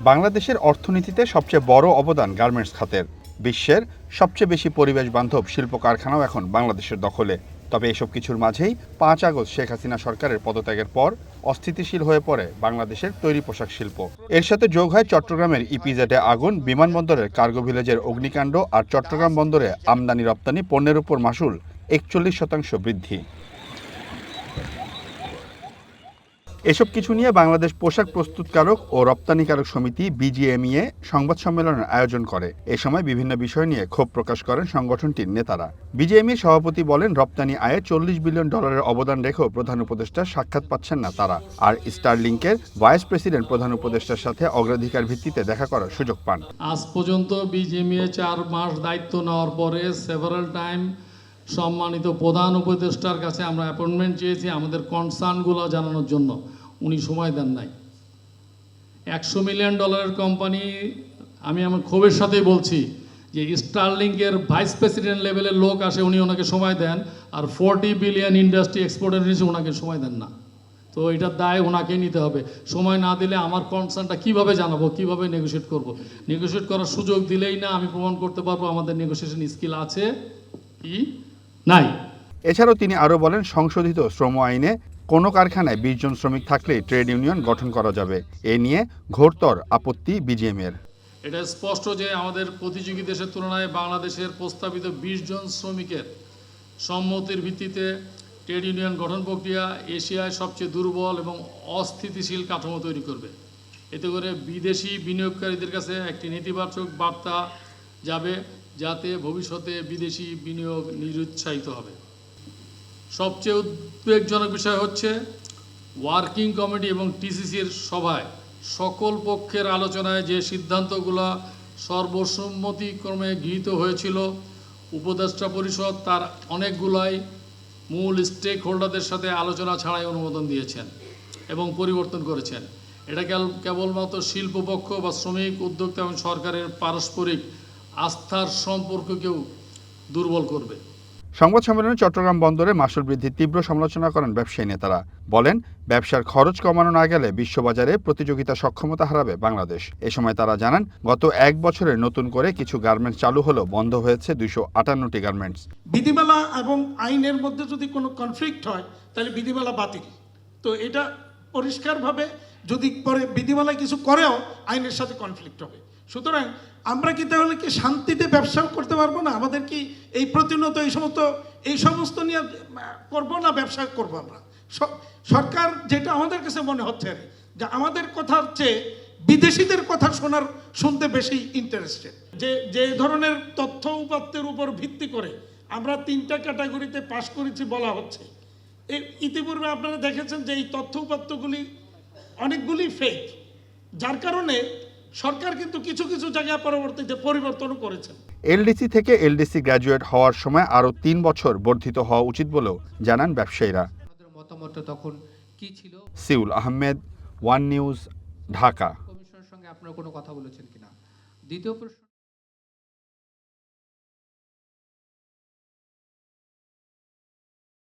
বাংলাদেশের অর্থনীতিতে সবচেয়ে বড় অবদান গার্মেন্টস খাতের। বিশ্বের সবচেয়ে বেশি পরিবেশ বান্ধব শিল্প কারখানাও এখন বাংলাদেশের দখলে। তবে এসব কিছুর মাঝেই 5 আগস্ট শেখ হাসিনা সরকারের পদত্যাগের পর অস্থিতিশীল হয়ে পড়ে বাংলাদেশের তৈরি পোশাক শিল্প। এর সাথে যোগ হয় চট্টগ্রামের ইপিজেডে আগুন, বিমানবন্দরের কার্গো ভিলেজের অগ্নিকাণ্ড আর চট্টগ্রাম বন্দরে আমদানি রপ্তানি পণ্যের উপর মাশুল 41% বৃদ্ধি। এসব কিছু নিয়ে বাংলাদেশ পোশাক প্রস্তুতকারক ও রপ্তানিকারক সমিতি বিজিএমইএ সংবাদ সম্মেলনের আয়োজন করে। এ সময় বিভিন্ন বিষয় নিয়ে ক্ষোভ প্রকাশ করেন সংগঠনটির নেতারা। বিজিএমইএ সভাপতি বলেন, রপ্তানি আয়ে $40 বিলিয়ন অবদান রেখেও প্রধান উপদেষ্টার সাক্ষাৎ পাচ্ছেন না তারা। আর স্টারলিংকের ভাইস প্রেসিডেন্ট প্রধান উপদেষ্টার সাথে অগ্রাধিকার ভিত্তিতে দেখা করার সুযোগ পান। আজ পর্যন্ত বিজিএমইএ 4 মাস দায়িত্ব নেওয়ার পরে সেভারাল টাইম সম্মানিত প্রধান উপদেষ্টার কাছে আমরা অ্যাপয়েন্টমেন্ট চেয়েছি আমাদের কনসার্নগুলো জানানোর জন্য। উনি সময় দেন নাই। $100 মিলিয়ন কোম্পানি, আমি আমার ক্ষোভের সাথেই বলছি যে স্টারলিংকের ভাইস প্রেসিডেন্ট লেভেলের লোক আসে, উনি ওনাকে সময় দেন, আর 40 বিলিয়ন ইন্ডাস্ট্রি এক্সপোর্টের নিচে ওনাকে সময় দেন না। তো এটার দায় ওনাকেই নিতে হবে। সময় না দিলে আমার কনসার্নটা কিভাবে জানাবো, কিভাবে নেগোশিয়েট করব? নেগোশিয়েট করার সুযোগ দিলেই না আমি প্রমাণ করতে পারবো আমাদের নেগোসিয়েশন স্কিল আছে কি নাই। এছাড়াও তিনি আরও বলেন, সংশোধিত শ্রম আইনে কোনো কারখানায় 20 জন শ্রমিক থাকলেই ট্রেড ইউনিয়ন গঠন করা যাবে। এ নিয়ে ঘোরতর আপত্তি বিজিএমইএর। এটা স্পষ্ট যে আমাদের প্রতিযোগী দেশের তুলনায় বাংলাদেশের প্রস্তাবিত 20 জন শ্রমিকের সম্মতির ভিত্তিতে ট্রেড ইউনিয়ন গঠন প্রক্রিয়া এশিয়ায় সবচেয়ে দুর্বল এবং অস্থিতিশীল কাঠামো তৈরি করবে। এতে করে বিদেশি বিনিয়োগকারীদের কাছে একটি নেতিবাচক বার্তা যাবে, যাতে ভবিষ্যতে বিদেশি বিনিয়োগ নিরুৎসাহিত হবে। সবচেয়ে উদ্বেগজনক বিষয় হচ্ছে ওয়ার্কিং কমিটি এবং টিসিসির সভায় সকল পক্ষের আলোচনায় যে সিদ্ধান্তগুলো সর্বসম্মতিক্রমে গৃহীত হয়েছিল, উপদেষ্টা পরিষদ তার অনেকগুলাই মূল স্টেক হোল্ডারদের সাথে আলোচনা ছাড়াই অনুমোদন দিয়েছেন এবং পরিবর্তন করেছেন। এটা কেবলমাত্র শিল্পপক্ষ বা শ্রমিক উদ্যোক্তা এবং সরকারের পারস্পরিক আস্থার সম্পর্ককেও দুর্বল করবে। সংবাদ সম্মেলনে চট্টগ্রাম বন্দরে মাশুল বৃদ্ধির তীব্র সমালোচনা করেন ব্যবসায়ী নেতারা। বলেন, ব্যবসার খরচ কমানো না গেলে বিশ্ববাজারে প্রতিযোগিতা সক্ষমতা হারাবে বাংলাদেশ। এ সময় তারা জানান, গত 1 বছরে নতুন করে কিছু গার্মেন্টস চালু হলেও বন্ধ হয়েছে 258টি গার্মেন্টস। বিধিমালা এবং আইনের মধ্যে যদি কোনো কনফ্লিক্ট হয় তাহলে বিধিমালা বাতিল। তো এটা পরিষ্কারভাবে যদি পরে বিধিমালায় কিছু করেও আইনের সাথে কনফ্লিক্ট হবে। সুতরাং আমরা কি তাহলে কি শান্তিতে ব্যবসা করতে পারবো না? আমাদের কি এই প্রতিনিয়ত এই সমস্ত নিয়ে করবো না ব্যবসা করবো? আমরা সরকার যেটা আমাদের কাছে মনে হচ্ছে যে আমাদের কথার চেয়ে বিদেশিদের কথা শুনতে বেশি ইন্টারেস্টেড। যে ধরনের তথ্য উপাত্তের উপর ভিত্তি করে আমরা 3টা ক্যাটাগরিতে পাস করেছি বলা হচ্ছে, ইতিপূর্বে আপনারা দেখেছেন যে এই তথ্য উপাত্তগুলি অনেকগুলি ফেক, যার কারণে সরকার কিন্তু কিছু কিছু জায়গায় পরবর্তীতে পরিবর্তনও করেছেন। এলডিসি থেকে এলডিসি গ্র্যাজুয়েট হওয়ার সময় আরও 3 বছর বর্ধিত হওয়া উচিত বলেও জানান ব্যবসায়ীরা। মতামতটা তখন কি ছিল? Seoul Ahmed, one news, Dhaka. কমিশনের সঙ্গে আপনারা কোনো কথা বলেছেন কিনা? দ্বিতীয় প্রশ্ন।